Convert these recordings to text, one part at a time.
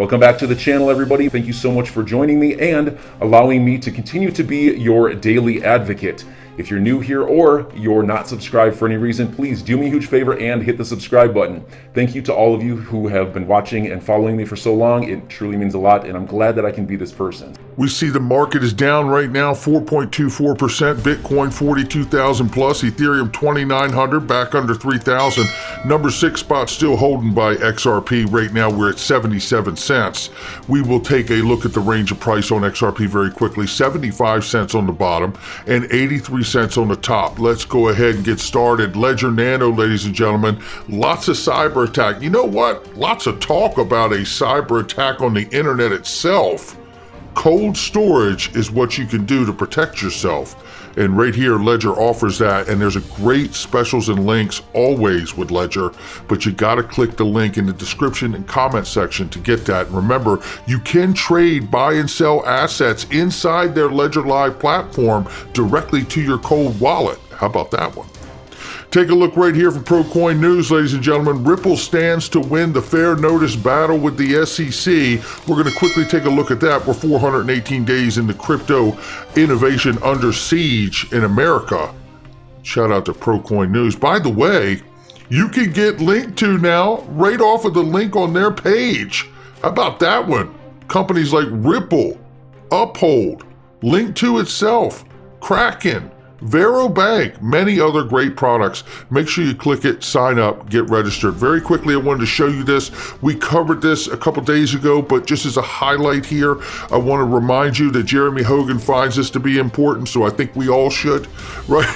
Welcome back to the channel, everybody. Thank you so much for joining me and allowing me to continue to be your daily advocate. If you're new here or you're not subscribed for any reason, please do me a huge favor and hit the subscribe button. Thank you to all of you who have been watching and following me for so long. It truly means a lot, and I'm glad that I can be this person. We see the market is down right now, 4.24%, Bitcoin 42,000 plus, Ethereum 2,900, back under 3,000. Number 6 spot still holding by XRP. Right now we're at 77 cents. We will take a look at the range of price on XRP very quickly. 75 cents on the bottom and 83 cents on the top. Let's go ahead and get started. Ledger Nano, ladies and gentlemen, lots of cyber attack. You know what? Lots of talk about a cyber attack on the internet itself. Cold storage is what you can do to protect yourself. And right here, Ledger offers that, and there's a great specials and links always with Ledger, but you gotta click the link in the description and comment section to get that. And remember, you can trade, buy and sell assets inside their Ledger Live platform directly to your cold wallet. How about that one? Take a look right here from ProCoin News, ladies and gentlemen. Ripple stands to win the fair notice battle with the SEC. We're going to quickly take a look at that. We're 418 days in the crypto innovation under siege in America. Shout out to ProCoin News. By the way, you can get linked to now right off of the link on their page. How about that one? Companies like Ripple, Uphold, Link2 itself, Kraken, Vero Bank, many other great products. Make sure you click it, sign up, get registered. Very quickly, I wanted to show you this. We covered this a couple days ago, but just as a highlight here, I want to remind you that Jeremy Hogan finds this to be important, so I think we all should, right?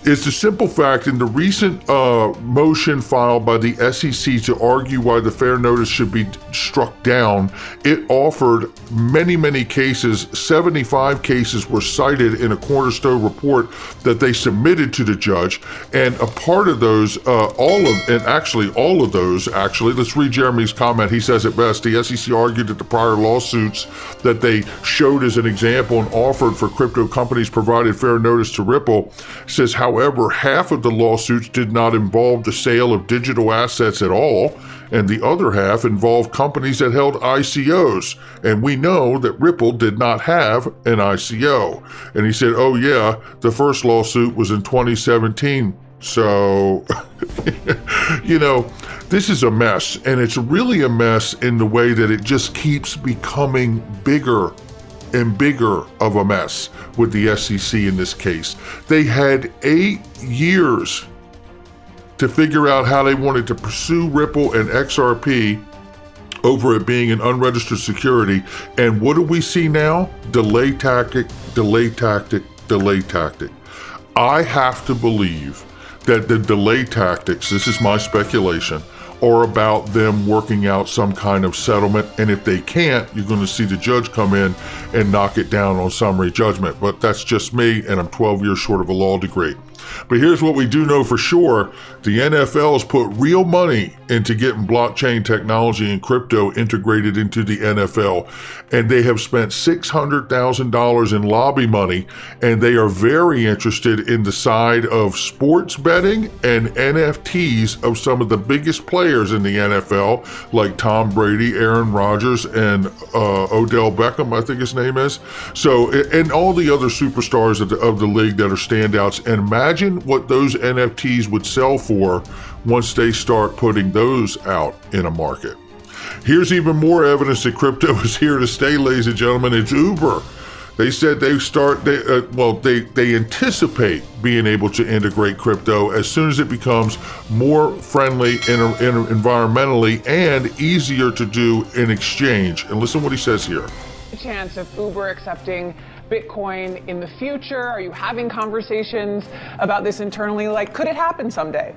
It's the simple fact in the recent motion filed by the SEC to argue why the fair notice should be struck down, it offered many cases. 75 cases were cited in a Cornerstone report that they submitted to the judge, and a part of those, all of those, let's read Jeremy's comment. He says it best. The SEC argued that the prior lawsuits that they showed as an example and offered for crypto companies provided fair notice to Ripple. Says, however, half of the lawsuits did not involve the sale of digital assets at all, and the other half involved companies that held ICOs. And we know that Ripple did not have an ICO. And he said, oh yeah, the first lawsuit was in 2017. So, you know, this is a mess, and it's really a mess in the way that it just keeps becoming bigger and bigger of a mess with the SEC in this case. They had 8 years to figure out how they wanted to pursue Ripple and XRP over it being an unregistered security. And what do we see now? Delay tactic, delay tactic, delay tactic. I have to believe that the delay tactics, this is my speculation, are about them working out some kind of settlement. And if they can't, you're going to see the judge come in and knock it down on summary judgment. But that's just me, and I'm 12 years short of a law degree. But here's what we do know for sure. The NFL has put real money into getting blockchain technology and crypto integrated into the NFL. And they have spent $600,000 in lobby money. And they are very interested in the side of sports betting and NFTs of some of the biggest players in the NFL, like Tom Brady, Aaron Rodgers, and Odell Beckham, I think his name is. So, and all the other superstars of the league that are standouts. And imagine what those NFTs would sell for once they start putting those out in a market. Here's even more evidence that crypto is here to stay, ladies and gentlemen. It's Uber. They said they anticipate being able to integrate crypto as soon as it becomes more friendly environmentally and easier to do in exchange. And listen what he says here. Chance of Uber accepting Bitcoin in the future? Are you having conversations about this internally? Like, could it happen someday?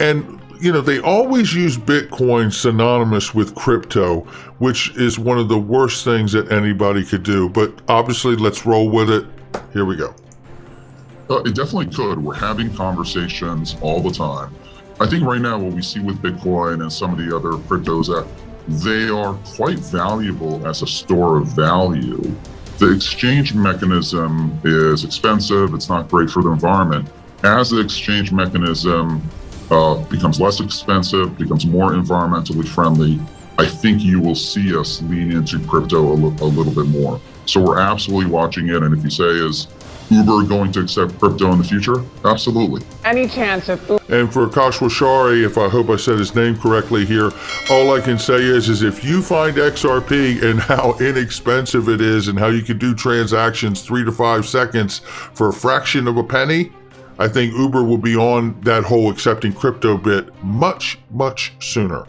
And, you know, they always use Bitcoin synonymous with crypto, which is one of the worst things that anybody could do. But obviously, let's roll with it. Here we go. It definitely could. We're having conversations all the time. I think right now what we see with Bitcoin and some of the other cryptos, they are quite valuable as a store of value. The exchange mechanism is expensive. It's not great for the environment. As the exchange mechanism becomes less expensive, becomes more environmentally friendly, I think you will see us lean into crypto a little bit more. So we're absolutely watching it. And if you say, is Uber going to accept crypto in the future? Absolutely. Any chance of Uber? And for Kashwashari, if I hope I said his name correctly here, all I can say is if you find XRP and how inexpensive it is and how you can do transactions 3 to 5 seconds for a fraction of a penny, I think Uber will be on that whole accepting crypto bit much, much sooner.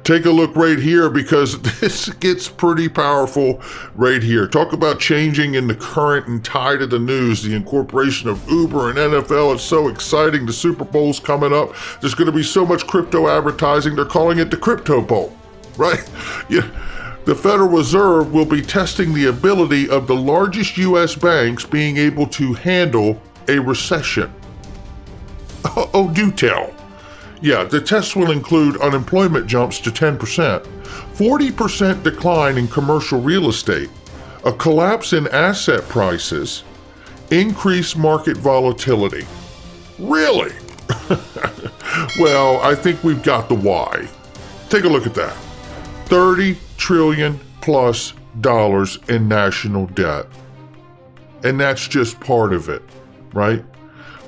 Take a look right here because this gets pretty powerful right here. Talk about changing in the current and tide of the news, the incorporation of Uber and NFL. It's so exciting. The Super Bowl's coming up. There's going to be so much crypto advertising. They're calling it the Crypto Bowl, right? Yeah. The Federal Reserve will be testing the ability of the largest U.S. banks being able to handle a recession. Oh, do tell. Yeah, the tests will include unemployment jumps to 10%, 40% decline in commercial real estate, a collapse in asset prices, increased market volatility. Really? Well, I think we've got the why. Take a look at that. $30 trillion plus in national debt. And that's just part of it, right?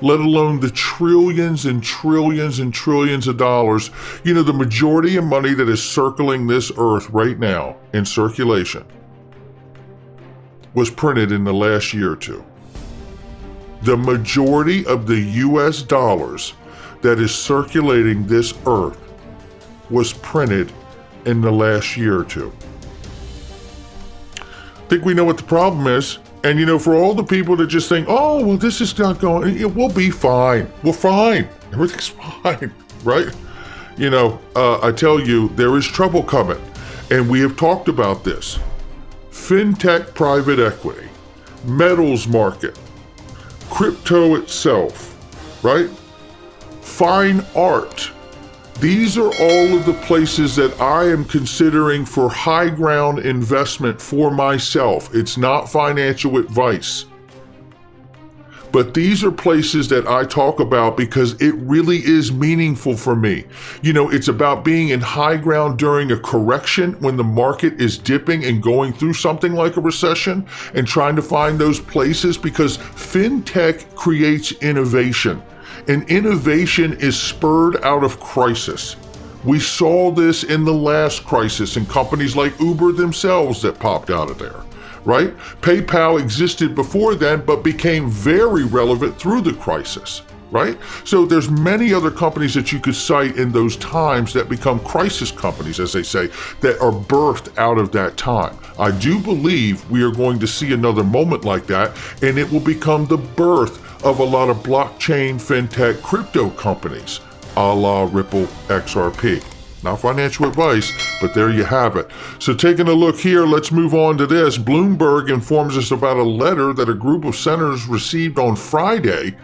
Let alone the trillions and trillions and trillions of dollars. You know, the majority of money that is circling this earth right now in circulation was printed in the last year or two. The majority of the US dollars that is circulating this earth was printed in the last year or two. I think we know what the problem is. And, you know, for all the people that just think, oh, well, this is not going, we'll be fine. We're fine. Everything's fine, right? You know, I tell you, there is trouble coming. And we have talked about this. Fintech private equity, metals market, crypto itself, right? Fine art. These are all of the places that I am considering for high ground investment for myself. It's not financial advice. But these are places that I talk about because it really is meaningful for me. You know, it's about being in high ground during a correction when the market is dipping and going through something like a recession and trying to find those places because fintech creates innovation. And innovation is spurred out of crisis. We saw this in the last crisis in companies like Uber themselves that popped out of there, right? PayPal existed before then, but became very relevant through the crisis, right? So there's many other companies that you could cite in those times that become crisis companies, as they say, that are birthed out of that time. I do believe we are going to see another moment like that, and it will become the birth of a lot of blockchain, fintech, crypto companies, a la Ripple, XRP. Not financial advice, but there you have it. So taking a look here, let's move on to this. Bloomberg informs us about a letter that a group of senators received on Friday.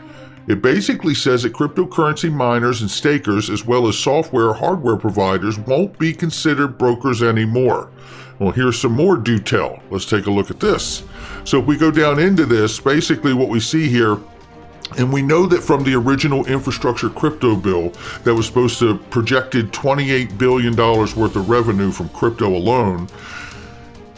It basically says that cryptocurrency miners and stakers, as well as software hardware providers, won't be considered brokers anymore. Well, here's some more detail. Let's take a look at this. So if we go down into this, basically what we see here, and we know that from the original infrastructure crypto bill that was supposed to projected $28 billion worth of revenue from crypto alone,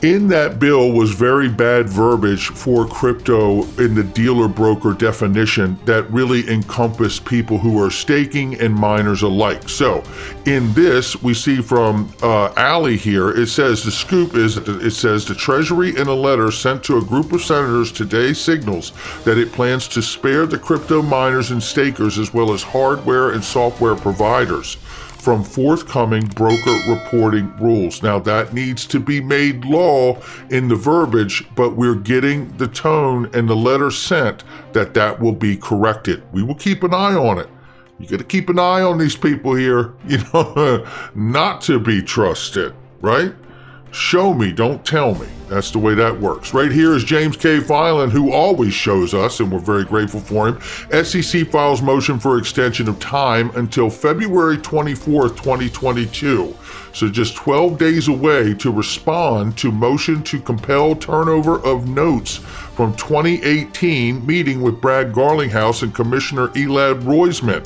in that bill was very bad verbiage for crypto in the dealer broker definition that really encompassed people who are staking and miners alike. So in this, we see from Ali here, it says the scoop is, it says the Treasury in a letter sent to a group of senators today signals that it plans to spare the crypto miners and stakers as well as hardware and software providers from forthcoming broker reporting rules. Now that needs to be made law in the verbiage, but we're getting the tone and the letter sent that that will be corrected. We will keep an eye on it. You got to keep an eye on these people here, you know, not to be trusted, right? Show me, don't tell me. That's the way that works. Right here is James K. Filan, who always shows us, and we're very grateful for him. SEC files motion for extension of time until February 24th, 2022. So just 12 days away to respond to motion to compel turnover of notes from 2018 meeting with Brad Garlinghouse and Commissioner Elad Roisman.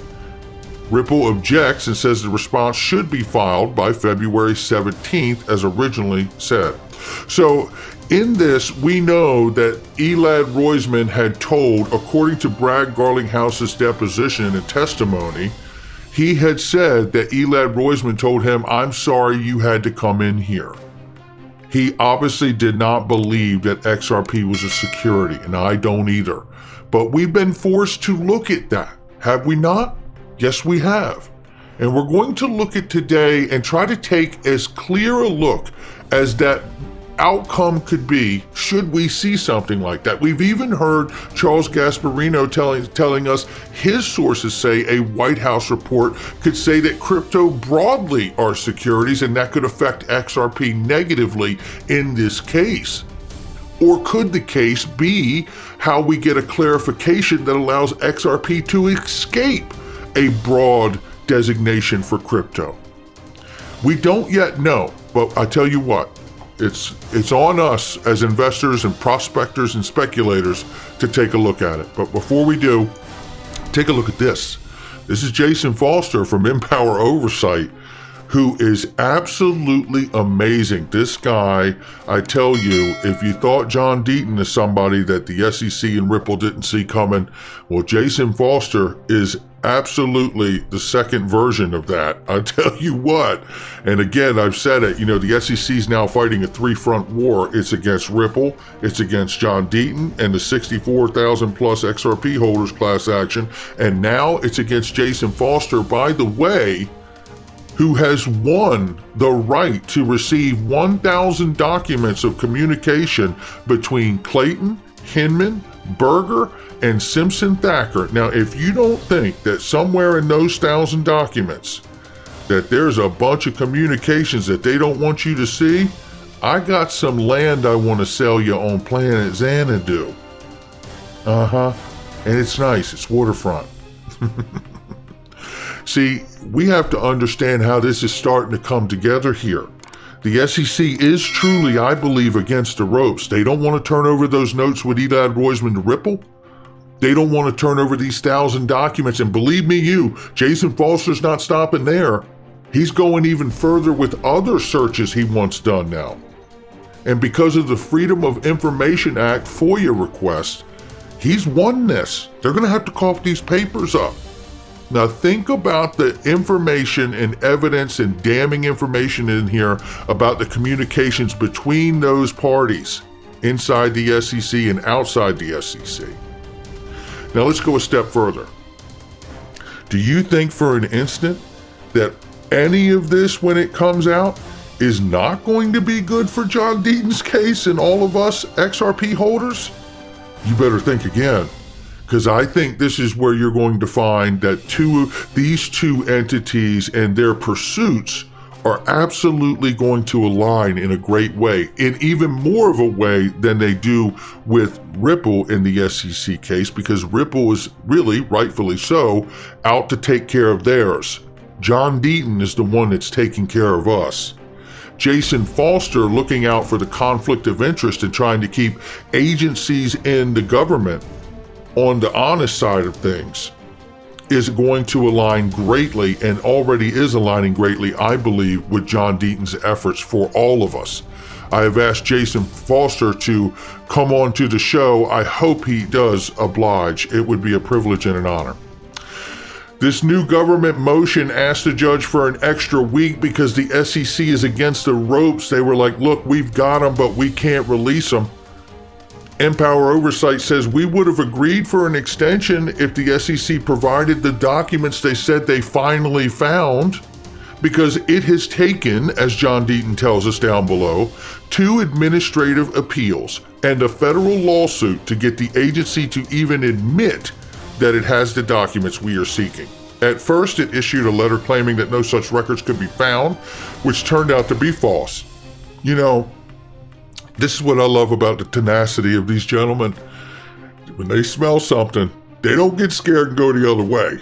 Ripple objects and says the response should be filed by February 17th, as originally said. So in this, we know that Elad Roisman had told, according to Brad Garlinghouse's deposition and testimony, he had said that Elad Roisman told him, "I'm sorry you had to come in here." He obviously did not believe that XRP was a security, and I don't either. But we've been forced to look at that, have we not? Yes, we have. And we're going to look at today and try to take as clear a look as that outcome could be should we see something like that. We've even heard Charles Gasparino telling us his sources say a White House report could say that crypto broadly are securities and that could affect XRP negatively in this case. Or could the case be how we get a clarification that allows XRP to escape a broad designation for crypto? We don't yet know, but I tell you what, it's on us as investors and prospectors and speculators to take a look at it. But before we do, take a look at this. This is Jason Foster from Empower Oversight, who is absolutely amazing. This guy, I tell you, if you thought John Deaton is somebody that the SEC and Ripple didn't see coming, well, Jason Foster is absolutely the second version of that. I tell you what, and again, I've said it, the SEC is now fighting a three-front war. It's against Ripple, it's against John Deaton and the 64,000 plus XRP holders class action, and now it's against Jason Foster, by the way, who has won the right to receive 1,000 documents of communication between Clayton, Hinman, Berger, and Simpson Thacker. Now, if you don't think that somewhere in those 1,000 documents that there's a bunch of communications that they don't want you to see, I got some land I want to sell you on planet Xanadu. And it's nice. It's waterfront. See, we have to understand how this is starting to come together here. The SEC is truly, I believe, against the ropes. They don't want to turn over those notes with Elad Roisman to Ripple. They don't want to turn over these 1,000 documents. And believe me, Jason Foster's not stopping there. He's going even further with other searches he wants done now. And because of the Freedom of Information Act FOIA request, he's won this. They're going to have to cough these papers up. Now think about the information and evidence and damning information in here about the communications between those parties inside the SEC and outside the SEC. Now let's go a step further. Do you think for an instant that any of this, when it comes out, is not going to be good for John Deaton's case and all of us XRP holders? You better think again. Because I think this is where you're going to find that these two entities and their pursuits are absolutely going to align in a great way, in even more of a way than they do with Ripple in the SEC case, because Ripple is really, rightfully so, out to take care of theirs. John Deaton is the one that's taking care of us. Jason Foster looking out for the conflict of interest and trying to keep agencies in the government on the honest side of things is going to align greatly, and already is aligning greatly, I believe, with John Deaton's efforts for all of us. I have asked Jason Foster to come on to the show. I hope he does oblige. It would be a privilege and an honor. This new government motion asked the judge for an extra week because the SEC is against the ropes. They were like, look, we've got them, but we can't release them. Empower Oversight says we would have agreed for an extension if the SEC provided the documents they said they finally found, because it has taken, as John Deaton tells us down below, 2 administrative appeals and a federal lawsuit to get the agency to even admit that it has the documents we are seeking. At first, it issued a letter claiming that no such records could be found, which turned out to be false. This is what I love about the tenacity of these gentlemen. When they smell something, they don't get scared and go the other way.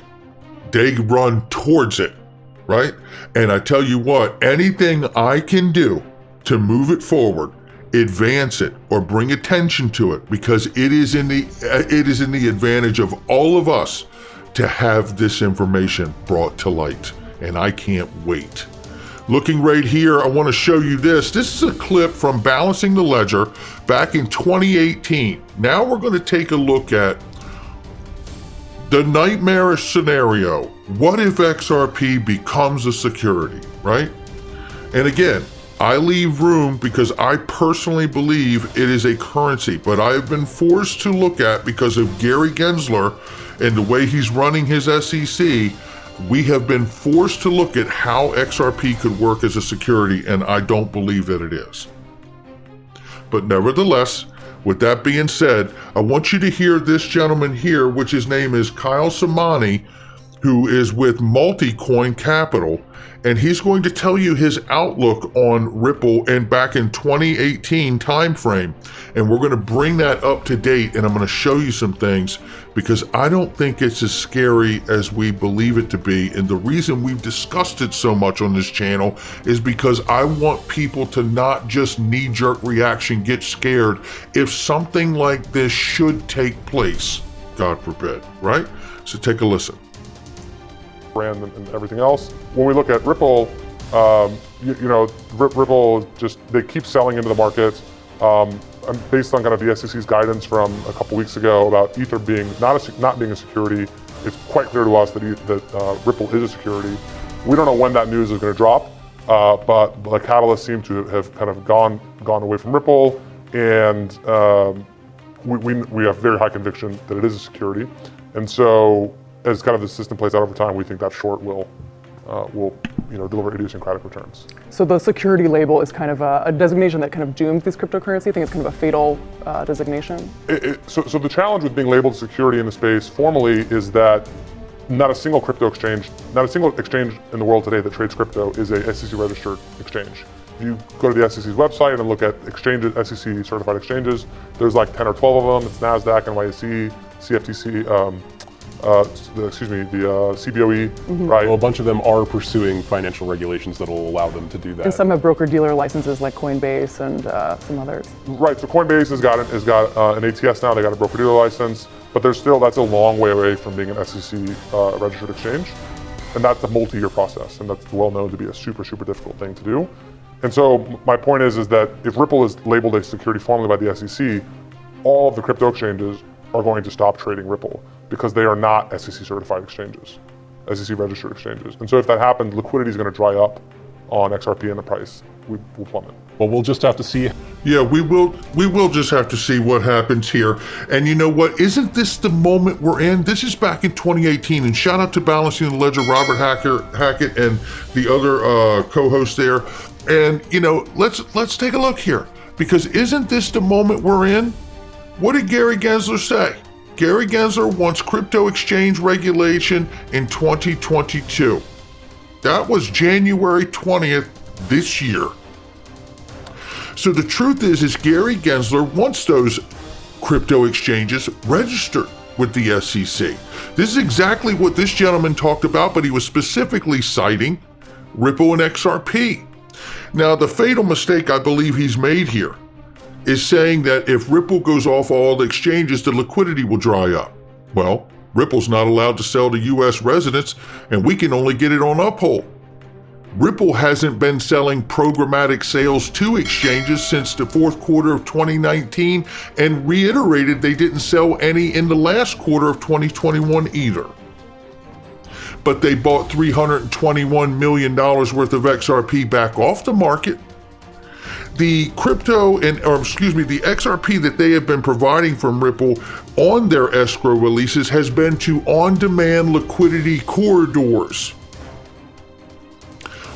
They run towards it, right? And I tell you what, anything I can do to move it forward, advance it, or bring attention to it, because it is in the advantage of all of us to have this information brought to light, and I can't wait. Looking right here, I want to show you this. This is a clip from Balancing the Ledger back in 2018. Now we're going to take a look at the nightmarish scenario. What if XRP becomes a security, right? And again, I leave room because I personally believe it is a currency, but I have been forced to look at, because of Gary Gensler and the way he's running his SEC, we have been forced to look at how XRP could work as a security, and I don't believe that it is. But nevertheless, with that being said, I want you to hear this gentleman here, which his name is Kyle Samani, who is with Multicoin Capital, and he's going to tell you his outlook on Ripple and back in 2018 timeframe. And we're going to bring that up to date, and I'm going to show you some things, because I don't think it's as scary as we believe it to be. And the reason we've discussed it so much on this channel is because I want people to not just knee-jerk reaction, get scared if something like this should take place. God forbid, right? So take a listen. Brand and everything else. When we look at Ripple, Ripple just, they keep selling into the market. Based on kind of the SEC's guidance from a couple weeks ago about Ether being not being a security, it's quite clear to us that Ripple is a security. We don't know when that news is going to drop, but the catalysts seem to have kind of gone away from Ripple, and we have very high conviction that it is a security. And so, as kind of the system plays out over time, we think that short will deliver idiosyncratic returns. So the security label is kind of a designation that kind of dooms this cryptocurrency. I think it's kind of a fatal designation. So the challenge with being labeled security in the space formally is that not a single exchange in the world today that trades crypto is a SEC registered exchange. If you go to the SEC's website and look at exchanges, SEC certified exchanges, there's like 10 or 12 of them. It's NASDAQ, NYSE, CFTC, the CBOE, right? Well, a bunch of them are pursuing financial regulations that will allow them to do that. And some have broker-dealer licenses like Coinbase and some others. Right, so Coinbase has got an ATS now, they got a broker-dealer license, but that's a long way away from being an SEC registered exchange. And that's a multi-year process, and that's well known to be a super, super difficult thing to do. And so my point is that if Ripple is labeled a security formally by the SEC, all of the crypto exchanges are going to stop trading Ripple because they are not SEC certified exchanges, SEC registered exchanges. And so if that happens, liquidity is going to dry up on XRP and the price will plummet. Well, we'll just have to see. Yeah, we will just have to see what happens here. And you know what? Isn't this the moment we're in? This is back in 2018, and shout out to Balancing the Ledger, Robert Hackett, and the other co-host there. And let's take a look here, because isn't this the moment we're in? What did Gary Gensler say? Gary Gensler wants crypto exchange regulation in 2022. That was January 20th this year. So the truth is Gary Gensler wants those crypto exchanges registered with the SEC. This is exactly what this gentleman talked about, but he was specifically citing Ripple and XRP. Now, the fatal mistake I believe he's made here is saying that if Ripple goes off all the exchanges, the liquidity will dry up. Well, Ripple's not allowed to sell to U.S. residents, and we can only get it on Uphold. Ripple hasn't been selling programmatic sales to exchanges since the fourth quarter of 2019, and reiterated they didn't sell any in the last quarter of 2021 either. But they bought $321 million worth of XRP back off the market. The the XRP that they have been providing from Ripple on their escrow releases has been to on-demand liquidity corridors.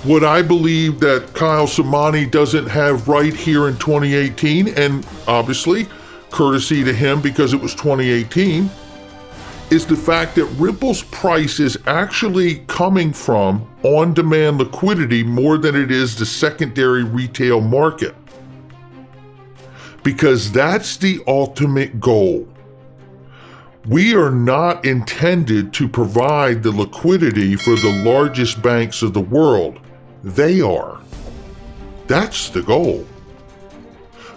What I believe that Kyle Samani doesn't have right here in 2018, and obviously courtesy to him because it was 2018, is the fact that Ripple's price is actually coming from on-demand liquidity more than it is the secondary retail market. Because that's the ultimate goal. We are not intended to provide the liquidity for the largest banks of the world. They are. That's the goal.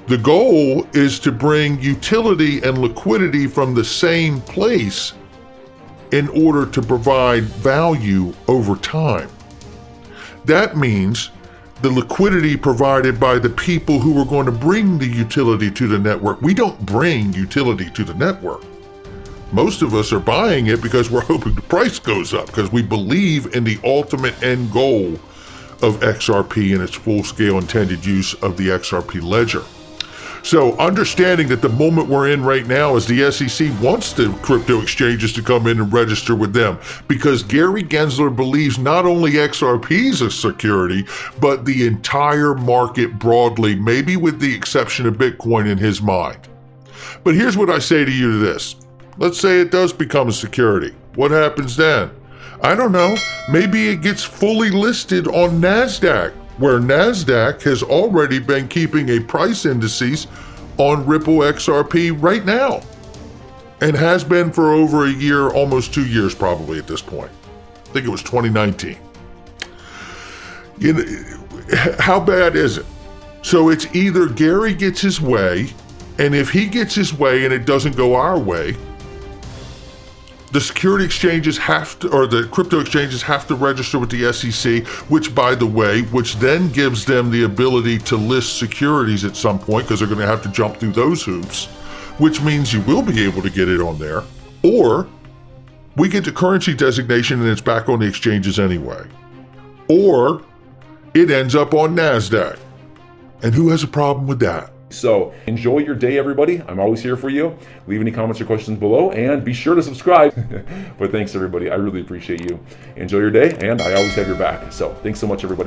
The goal is to bring utility and liquidity from the same place in order to provide value over time. That means the liquidity provided by the people who are going to bring the utility to the network. We don't bring utility to the network. Most of us are buying it because we're hoping the price goes up, because we believe in the ultimate end goal of XRP and its full-scale intended use of the XRP ledger. So understanding that the moment we're in right now is the SEC wants the crypto exchanges to come in and register with them, because Gary Gensler believes not only XRP is a security, but the entire market broadly, maybe with the exception of Bitcoin in his mind. But here's what I say to you to this. Let's say it does become a security. What happens then? I don't know. Maybe it gets fully listed on NASDAQ, where NASDAQ has already been keeping a price indices on Ripple XRP right now, and has been for over a year, almost 2 years probably at this point. I think it was 2019. You know, how bad is it? So it's either Gary gets his way, and if he gets his way and it doesn't go our way, the security exchanges have to, or the crypto exchanges have to register with the SEC, which, by the way, which then gives them the ability to list securities at some point, because they're going to have to jump through those hoops, which means you will be able to get it on there. Or we get the currency designation and it's back on the exchanges anyway. Or it ends up on NASDAQ. And who has a problem with that? So enjoy your day, everybody. I'm always here for you. Leave any comments or questions below, and be sure to subscribe. But thanks, everybody. I really appreciate you. Enjoy your day, and I always have your back. So thanks so much, everybody.